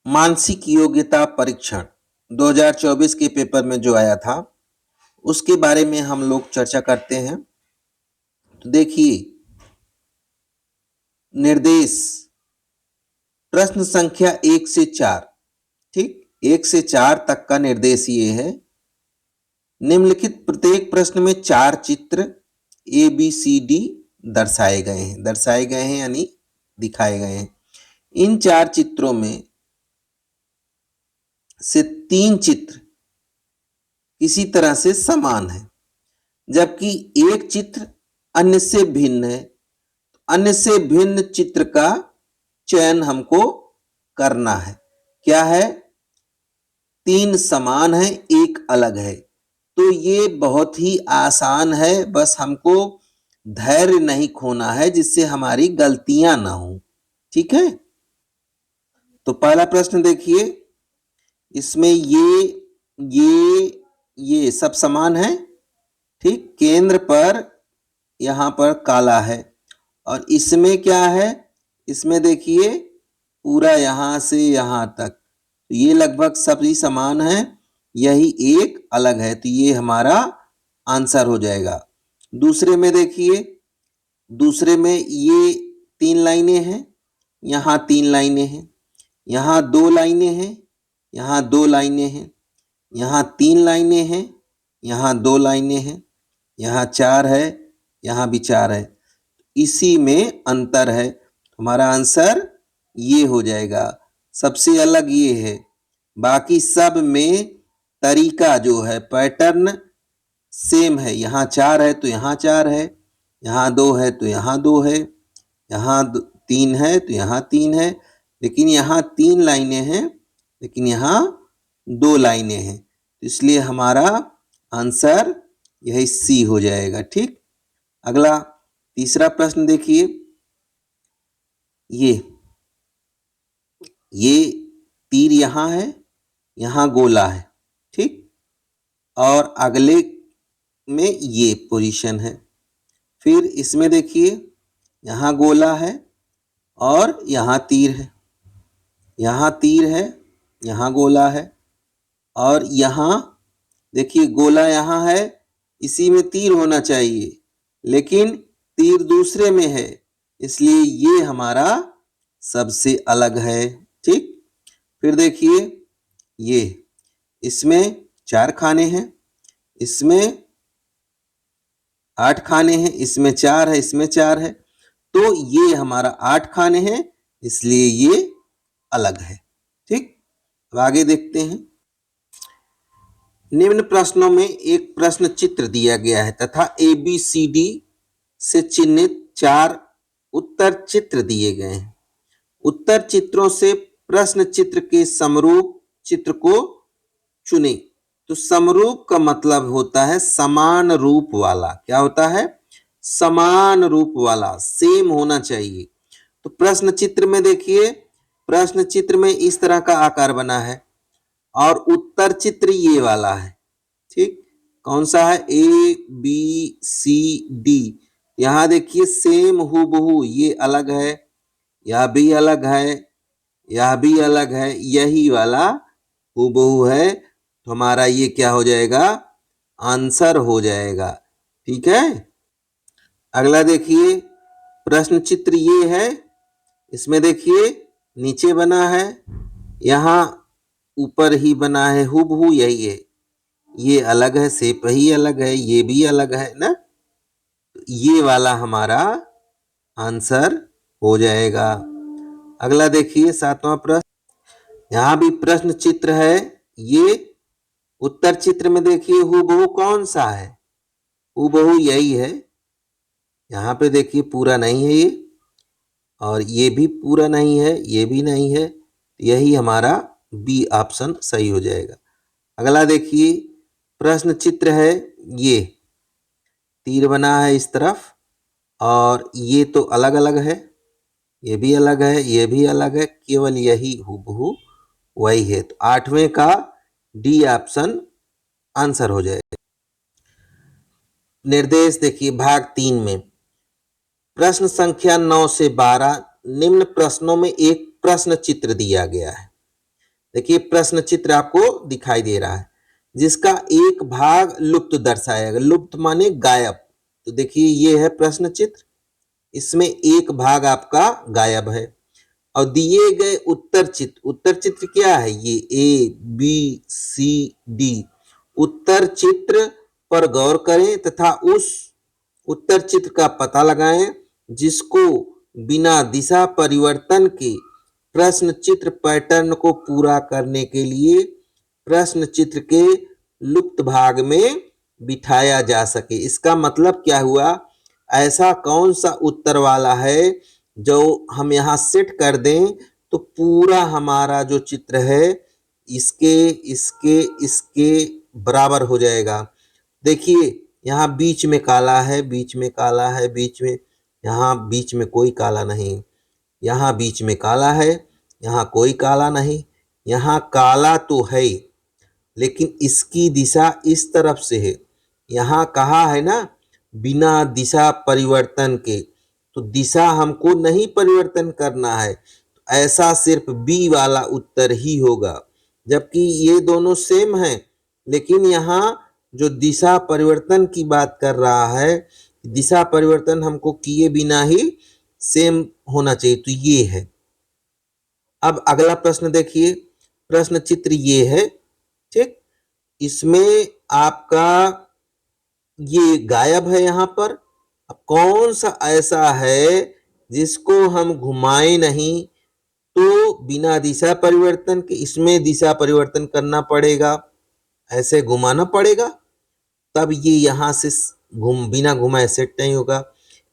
मानसिक योग्यता परीक्षण 2024 के पेपर में जो आया था उसके बारे में हम लोग चर्चा करते हैं। तो देखिए, निर्देश प्रश्न संख्या 1 से 4, ठीक, 1 से 4 तक का निर्देश ये है। निम्नलिखित प्रत्येक प्रश्न में 4 चित्र ABCD दर्शाए गए हैं यानी दिखाए गए हैं। इन 4 चित्रों में से 3 चित्र किसी तरह से समान है, जबकि एक चित्र अन्य से भिन्न है। अन्य से भिन्न चित्र का चयन हमको करना है। क्या है? 3 समान है, एक अलग है। तो ये बहुत ही आसान है, बस हमको धैर्य नहीं खोना है जिससे हमारी गलतियां ना हो। ठीक है, तो पहला प्रश्न देखिए, इसमें ये सब समान है, ठीक। केंद्र पर यहां पर काला है और इसमें क्या है, इसमें देखिए पूरा यहां से यहां तक ये लगभग सभी समान है, यही एक अलग है। तो ये हमारा आंसर हो जाएगा। दूसरे में देखिए, दूसरे में ये 3 लाइनें हैं, यहां 3 लाइनें हैं, यहां 2 लाइनें हैं, यहां 2 लाइनें हैं, यहां 3 लाइनें हैं, यहां 2 लाइनें हैं, यहां 4 है, यहां भी 4 है। इसी में अंतर है। हमारा आंसर ये हो जाएगा। सबसे अलग ये है, बाकी सब में तरीका जो है, पैटर्न सेम है। यहाँ 4 है तो यहाँ 4 है, यहाँ 2 है तो यहाँ 2 है, यहाँ 3 है तो यहाँ 3 है, लेकिन यहाँ 3 लाइनें हैं, लेकिन यहाँ 2 लाइनें हैं। इसलिए हमारा आंसर यही सी हो जाएगा। ठीक, अगला तीसरा प्रश्न देखिए, ये तीर यहां है, यहां गोला है, ठीक, और अगले में ये पोजीशन है। फिर इसमें देखिए, यहां गोला है और यहां तीर है, यहां तीर है, यहां गोला है, और यहां देखिए गोला यहां है, इसी में तीर होना चाहिए, लेकिन तीर दूसरे में है, इसलिए ये हमारा सबसे अलग है। ठीक, फिर देखिए, ये इसमें 4 खाने हैं, इसमें 8 खाने हैं, इसमें 4 है, इसमें 4 है, तो ये हमारा 8 खाने हैं, इसलिए ये अलग है। ठीक, अब आगे देखते हैं। निम्न प्रश्नों में एक प्रश्न चित्र दिया गया है तथा ABCD से चिन्हित 4 उत्तर चित्र दिए गए हैं। उत्तर चित्रों से प्रश्न चित्र के समरूप चित्र को चुनें। तो समरूप का मतलब होता है समान रूप वाला। क्या होता है? समान रूप वाला, सेम होना चाहिए। तो प्रश्न चित्र में देखिए, प्रश्न चित्र में इस तरह का आकार बना है और उत्तर चित्र ये वाला है। ठीक, कौन सा है? ABCD। यहां देखिए सेम हूबहू, ये अलग है, यह भी अलग है, यह भी अलग है, यही वाला हूबहू है। तो हमारा ये क्या हो जाएगा? आंसर हो जाएगा। ठीक है, अगला देखिए, प्रश्न चित्र ये है, इसमें देखिए नीचे बना है, यहां ऊपर ही बना है, हूबहू यही है। ये अलग है, शेप ही अलग है, ये भी अलग है ना, ये वाला हमारा आंसर हो जाएगा। अगला देखिए, 7वां प्रश्न, यहां भी प्रश्न चित्र है। ये उत्तर चित्र में देखिए हूबहू कौन सा है? हूबहू यही है। यहां पे देखिए पूरा नहीं है ये, और ये भी पूरा नहीं है, ये भी नहीं है, यही हमारा बी ऑप्शन सही हो जाएगा। अगला देखिए, प्रश्न चित्र है, ये तीर बना है इस तरफ, और ये तो अलग अलग है, ये भी अलग है, ये भी अलग है, केवल यही हूबहू वही है। तो 8वें का डी ऑप्शन आंसर हो जाएगा। निर्देश देखिए, भाग 3 में प्रश्न संख्या 9 से 12 निम्न प्रश्नों में एक प्रश्न चित्र दिया गया है। देखिए प्रश्न चित्र आपको दिखाई दे रहा है जिसका एक भाग लुप्त दर्शाएगा, लुप्त माने गायब। तो देखिए ये है प्रश्न चित्र, इसमें एक भाग आपका गायब है। और दिए गए उत्तर चित्र, उत्तर चित्र क्या है, ये ABCD उत्तर चित्र पर गौर करें तथा उस उत्तर चित्र का पता लगाएं जिसको बिना दिशा परिवर्तन के प्रश्न चित्र पैटर्न को पूरा करने के लिए प्रश्न चित्र के लुप्त भाग में बिठाया जा सके। इसका मतलब क्या हुआ, ऐसा कौन सा उत्तर वाला है जो हम यहाँ सेट कर दें तो पूरा हमारा जो चित्र है इसके इसके इसके बराबर हो जाएगा। देखिए यहाँ बीच में काला है, बीच में काला है, बीच में, यहाँ बीच में कोई काला नहीं, यहाँ बीच में काला है, यहाँ कोई काला नहीं, यहाँ काला तो है लेकिन इसकी दिशा इस तरफ से है। यहाँ कहा है ना बिना दिशा परिवर्तन के, तो दिशा हमको नहीं परिवर्तन करना है, तो ऐसा सिर्फ बी वाला उत्तर ही होगा। जबकि ये दोनों सेम हैं लेकिन यहाँ जो दिशा परिवर्तन की बात कर रहा है, दिशा परिवर्तन हमको किए बिना ही सेम होना चाहिए, तो ये है। अब अगला प्रश्न देखिए, प्रश्न चित्र ये है, ठीक, इसमें आपका ये गायब है यहाँ पर। अब कौन सा ऐसा है जिसको हम घुमाए नहीं, तो बिना दिशा परिवर्तन के इसमें दिशा परिवर्तन करना पड़ेगा, ऐसे घुमाना पड़ेगा, तब ये यहाँ से बिना घुमाए सेट नहीं होगा,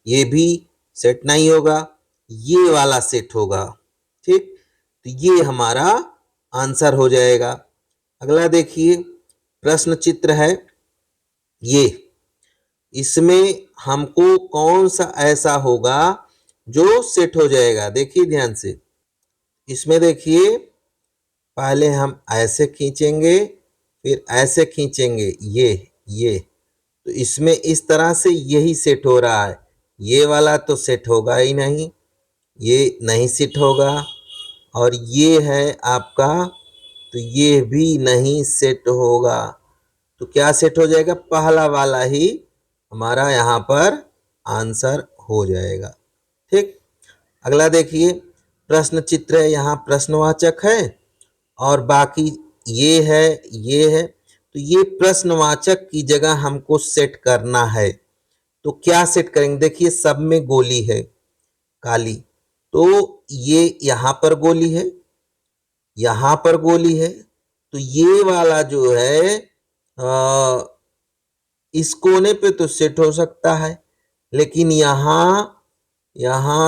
ये भी सेट नहीं होगा, ये वाला सेट होगा, ठीक। तो ये हमारा आंसर हो जाएगा। अगला देखिए प्रश्न चित्र है ये, इसमें हमको कौन सा ऐसा होगा जो सेट हो जाएगा। देखिए ध्यान से, इसमें देखिए पहले हम ऐसे खींचेंगे फिर ऐसे खींचेंगे, ये तो इसमें इस तरह से यही सेट हो रहा है, ये वाला तो सेट होगा ही नहीं, ये नहीं सेट होगा, और ये है आपका तो ये भी नहीं सेट होगा। तो क्या सेट हो जाएगा, पहला वाला ही हमारा यहाँ पर आंसर हो जाएगा, ठीक। अगला देखिए प्रश्न चित्र है, यहाँ प्रश्नवाचक है और बाकी ये है, तो ये प्रश्नवाचक की जगह हमको सेट करना है। तो क्या सेट करेंगे, देखिए सब में गोली है काली, तो ये यहाँ पर गोली है, यहाँ पर गोली है, तो ये वाला जो है इस कोने पे तो सेट हो सकता है, लेकिन यहाँ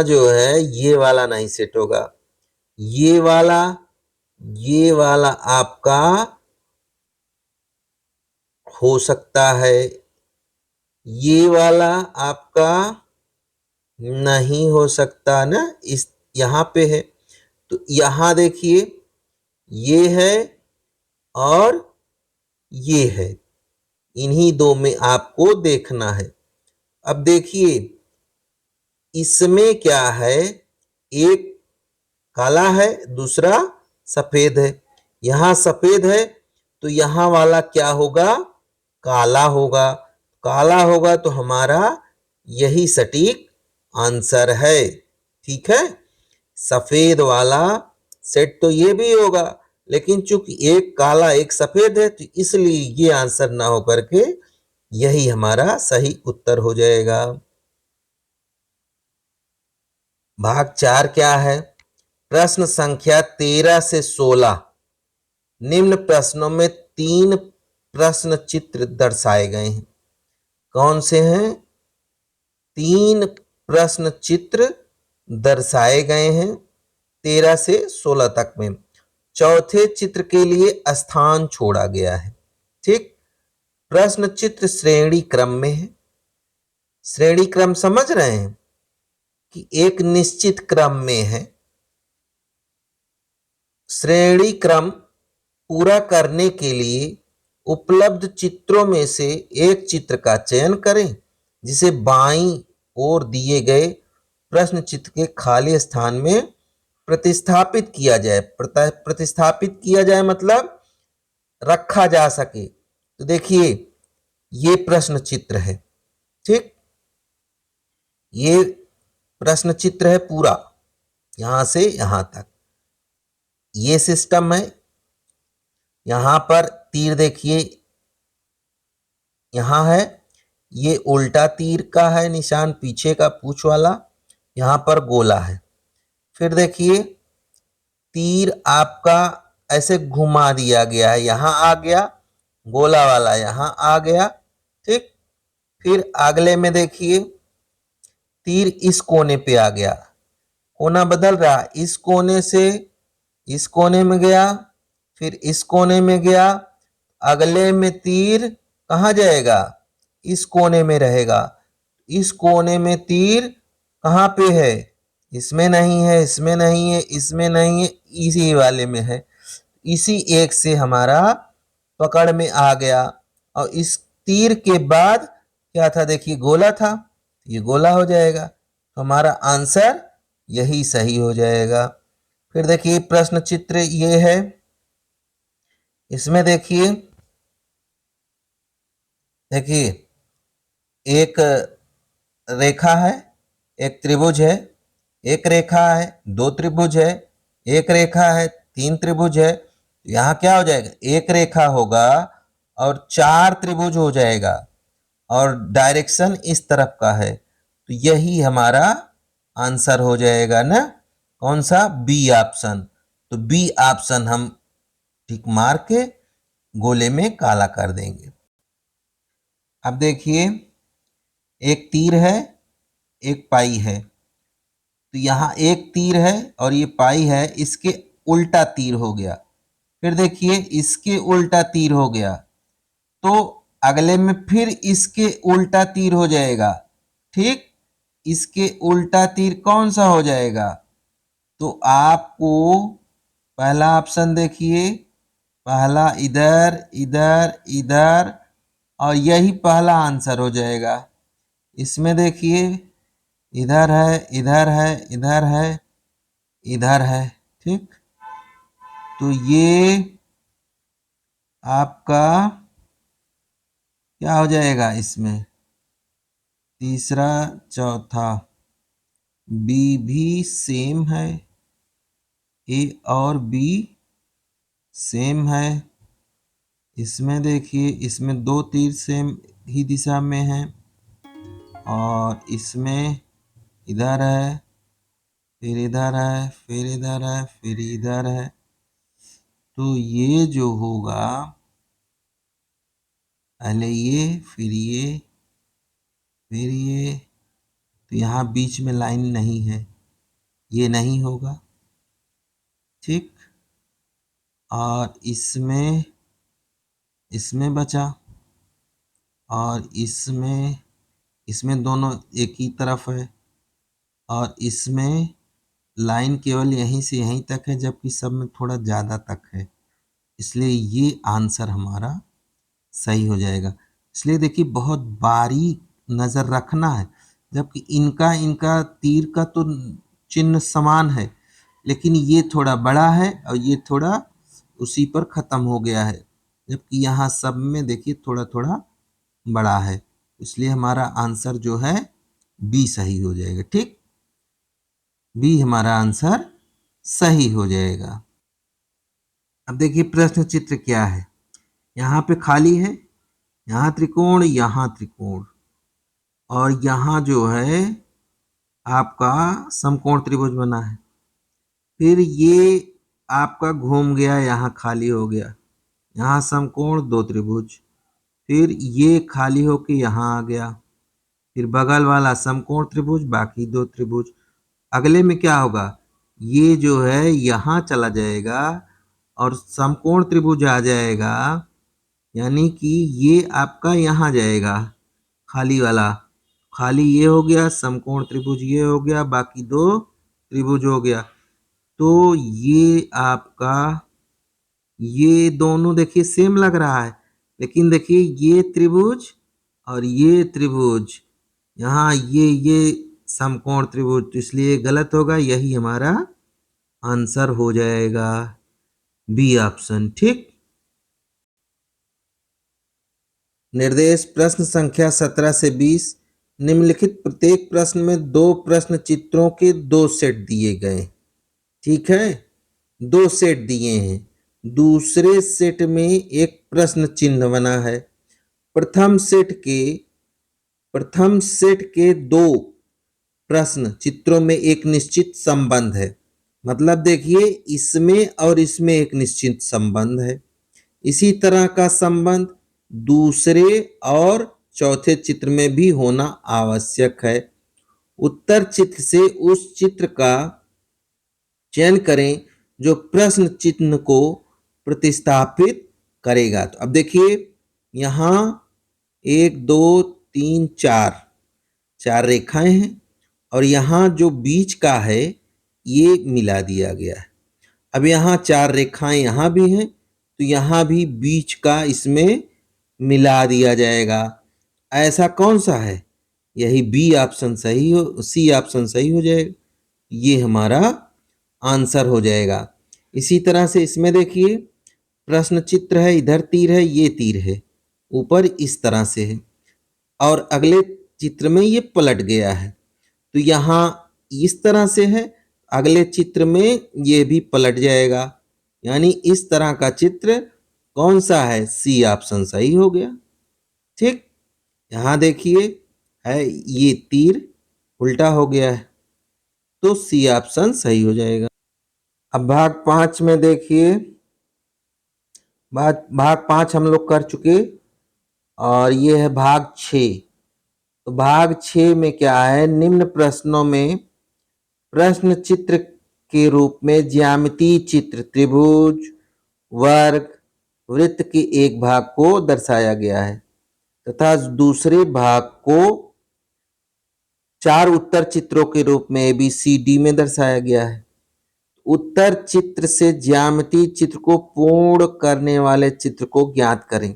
जो है ये वाला नहीं सेट होगा, ये वाला आपका हो सकता है, ये वाला आपका नहीं हो सकता ना, इस यहाँ पे है। तो यहाँ देखिए ये है और ये है, इन्हीं दो में आपको देखना है। अब देखिए इसमें क्या है, एक काला है दूसरा सफेद है, यहाँ सफेद है तो यहाँ वाला क्या होगा, काला होगा, काला होगा तो हमारा यही सटीक आंसर है, ठीक है। सफेद वाला सेट तो ये भी होगा, लेकिन चूंकि एक काला एक सफेद है तो इसलिए ये आंसर ना होकर के यही हमारा सही उत्तर हो जाएगा। भाग 4 क्या है, प्रश्न संख्या 13 से 16, निम्न प्रश्नों में 3 प्रश्न चित्र दर्शाए गए हैं। कौन से हैं, 3 प्रश्न चित्र दर्शाए गए हैं 13 से 16 तक में। चौथे चित्र के लिए स्थान छोड़ा गया है, ठीक। प्रश्न चित्र श्रेणी क्रम में है, श्रेणी क्रम समझ रहे हैं कि एक निश्चित क्रम में है। श्रेणी क्रम पूरा करने के लिए उपलब्ध चित्रों में से एक चित्र का चयन करें जिसे बाईं ओर दिए गए प्रश्न चित्र के खाली स्थान में प्रतिस्थापित किया जाए, प्रतिस्थापित किया जाए मतलब रखा जा सके। तो देखिए ये प्रश्न चित्र है, ठीक, ये प्रश्न चित्र है पूरा, यहां से यहां तक ये सिस्टम है। यहां पर तीर देखिए, यहां है, ये उल्टा तीर का है निशान, पीछे का पूंछ वाला, यहां पर गोला है। फिर देखिए तीर आपका ऐसे घुमा दिया गया है, यहां आ गया गोला वाला, यहां आ गया, ठीक। फिर अगले में देखिए तीर इस कोने पे आ गया, कोना बदल रहा, इस कोने से इस कोने में गया, फिर इस कोने में गया, अगले में तीर कहां जाएगा, इस कोने में रहेगा। इस कोने में तीर कहां पे है, इसमें नहीं है, इसमें नहीं है, इसमें नहीं है, इसी वाले में है। इसी एक से हमारा पकड़ में आ गया। और इस तीर के बाद क्या था, देखिए गोला था, ये गोला हो जाएगा। तो हमारा आंसर यही सही हो जाएगा। फिर देखिए प्रश्न चित्र ये है, इसमें देखिए एक रेखा है, एक त्रिभुज है, एक रेखा है, दो त्रिभुज है, एक रेखा है, तीन त्रिभुज है। यहां क्या हो जाएगा, एक रेखा होगा और चार त्रिभुज हो जाएगा और डायरेक्शन इस तरफ का है। तो यही हमारा आंसर हो जाएगा ना, कौन सा, बी ऑप्शन। तो बी ऑप्शन हम टिक मार के गोले में काला कर देंगे। अब देखिए एक तीर है, एक पाई है, तो यहां एक तीर है और ये पाई है, इसके उल्टा तीर हो गया। फिर देखिए इसके उल्टा तीर हो गया, तो अगले में फिर इसके उल्टा तीर हो जाएगा, ठीक। इसके उल्टा तीर कौन सा हो जाएगा, तो आपको पहला ऑप्शन देखिए, पहला इधर इधर इधर, और यही पहला आंसर हो जाएगा। इसमें देखिए इधर है, इधर है, इधर है, इधर है, ठीक। तो ये आपका क्या हो जाएगा, इसमें तीसरा चौथा, बी भी सेम है, ए और बी सेम है। इसमें देखिए इसमें दो तीर सेम ही दिशा में है, और इसमें इधर है, फिर इधर है, फिर इधर है, फिर इधर है। तो ये जो होगा, पहले ये फिर ये फिर ये, तो यहाँ बीच में लाइन नहीं है, ये नहीं होगा, ठीक। और इसमें इसमें बचा, और इसमें दोनों एक ही तरफ है, और इसमें लाइन केवल यहीं से यहीं तक है, जबकि सब में थोड़ा ज़्यादा तक है, इसलिए ये आंसर हमारा सही हो जाएगा। इसलिए देखिए बहुत बारीक नज़र रखना है, जबकि इनका इनका तीर का तो चिन्ह समान है, लेकिन ये थोड़ा बड़ा है और ये थोड़ा उसी पर ख़त्म हो गया है, जबकि यहाँ सब में देखिए थोड़ा थोड़ा बड़ा है। इसलिए हमारा आंसर जो है बी सही हो जाएगा, ठीक। बी हमारा आंसर सही हो जाएगा। अब देखिए प्रश्न चित्र क्या है, यहाँ पे खाली है, यहाँ त्रिकोण, यहाँ त्रिकोण, और यहाँ जो है आपका समकोण त्रिभुज बना है। फिर ये आपका घूम गया, यहाँ खाली हो गया, यहाँ समकोण दो त्रिभुज, फिर ये खाली होके यहाँ आ गया, फिर बगल वाला समकोण त्रिभुज, बाकी दो त्रिभुज। अगले में क्या होगा, ये जो है यहाँ चला जाएगा और समकोण त्रिभुज आ जाएगा, यानी कि ये आपका यहाँ जाएगा, खाली वाला, खाली ये हो गया, समकोण त्रिभुज ये हो गया, बाकी दो त्रिभुज हो गया। तो ये आपका, ये दोनों देखिए सेम लग रहा है, लेकिन देखिए ये त्रिभुज और ये त्रिभुज, यहाँ ये समकोण त्रिभुज, तो इसलिए गलत होगा, यही हमारा आंसर हो जाएगा बी ऑप्शन। ठीक। निर्देश प्रश्न संख्या 17 से 20। निम्नलिखित प्रत्येक प्रश्न में दो प्रश्न चित्रों के दो सेट दिए गए। ठीक है, दो सेट दिए हैं। दूसरे सेट में एक प्रश्न चिन्ह बना है। प्रथम सेट के दो प्रश्न चित्रों में एक निश्चित संबंध है। मतलब देखिए, इसमें और इसमें एक निश्चित संबंध है। इसी तरह का संबंध दूसरे और चौथे चित्र में भी होना आवश्यक है। उत्तर चित्र से उस चित्र का चयन करें जो प्रश्न चिन्ह को प्रतिस्थापित करेगा। तो अब देखिए, यहां 1 2 3 4 रेखाएं हैं और यहां जो बीच का है ये मिला दिया गया है। अब यहां 4 रेखाएं यहां भी हैं, तो यहां भी बीच का इसमें मिला दिया जाएगा। ऐसा कौन सा है? यही बी ऑप्शन सही हो, सी ऑप्शन सही हो जाएगा। ये हमारा आंसर हो जाएगा। इसी तरह से इसमें देखिए, प्रश्न चित्र है, इधर तीर है, ये तीर है, ऊपर इस तरह से है और अगले चित्र में ये पलट गया है। तो यहाँ इस तरह से है, अगले चित्र में ये भी पलट जाएगा। यानी इस तरह का चित्र कौन सा है? सी ऑप्शन सही हो गया। ठीक। यहां देखिए, है ये तीर उल्टा हो गया है, तो सी ऑप्शन सही हो जाएगा। अब भाग 5 में देखिए, भाग 5 हम लोग कर चुके और ये है भाग 6। तो भाग 6 में क्या है? निम्न प्रश्नों में प्रश्न चित्र के रूप में ज्यामितीय चित्र त्रिभुज, वर्ग, वृत्त के एक भाग को दर्शाया गया है तथा दूसरे भाग को 4 उत्तर चित्रों के रूप में ABCD में दर्शाया गया है। उत्तर चित्र से ज्यामितीय चित्र को पूर्ण करने वाले चित्र को ज्ञात करें।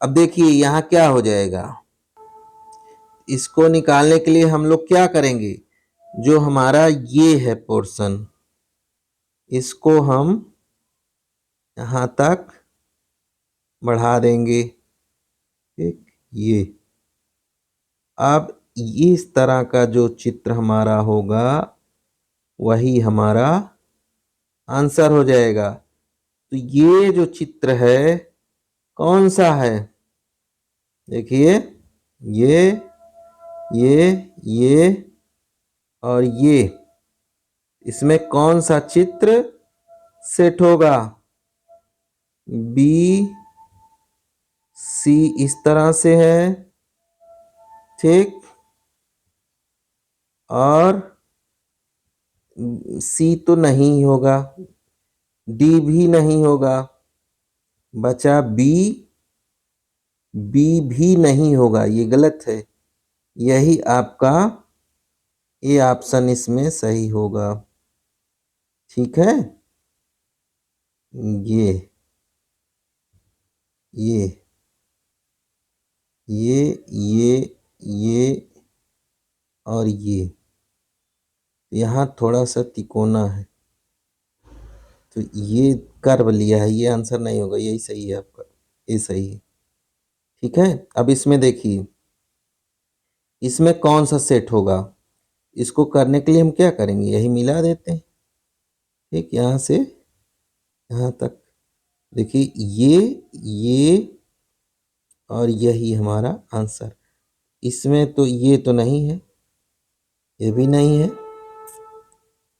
अब देखिए, यहां क्या हो जाएगा? इसको निकालने के लिए हम लोग क्या करेंगे? जो हमारा ये है पोर्शन, इसको हम यहां तक बढ़ा देंगे। ठीक, ये अब इस तरह का जो चित्र हमारा होगा वही हमारा आंसर हो जाएगा। तो ये जो चित्र है कौन सा है? देखिए, ये और ये, इसमें कौन सा चित्र सेट होगा? बी सी इस तरह से है। ठीक, और सी तो नहीं होगा, डी भी नहीं होगा, बचा बी, बी भी नहीं होगा, ये गलत है। यही आपका ए ऑप्शन इसमें सही होगा। ठीक है, ये ये ये ये और ये यहाँ थोड़ा सा तिकोना है, तो ये कर्व लिया है, ये आंसर नहीं होगा, यही सही है आपका, ये सही है। ठीक है, अब इसमें देखिए, इसमें कौन सा सेट होगा? इसको करने के लिए हम क्या करेंगे? यही मिला देते हैं। ठीक, यहाँ से यहाँ तक देखिए, ये और यही हमारा आंसर। इसमें तो ये तो नहीं है, ये भी नहीं है,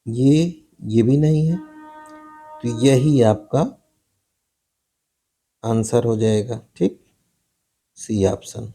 ये भी नहीं है, तो यही आपका आंसर हो जाएगा। ठीक, सी ऑप्शन।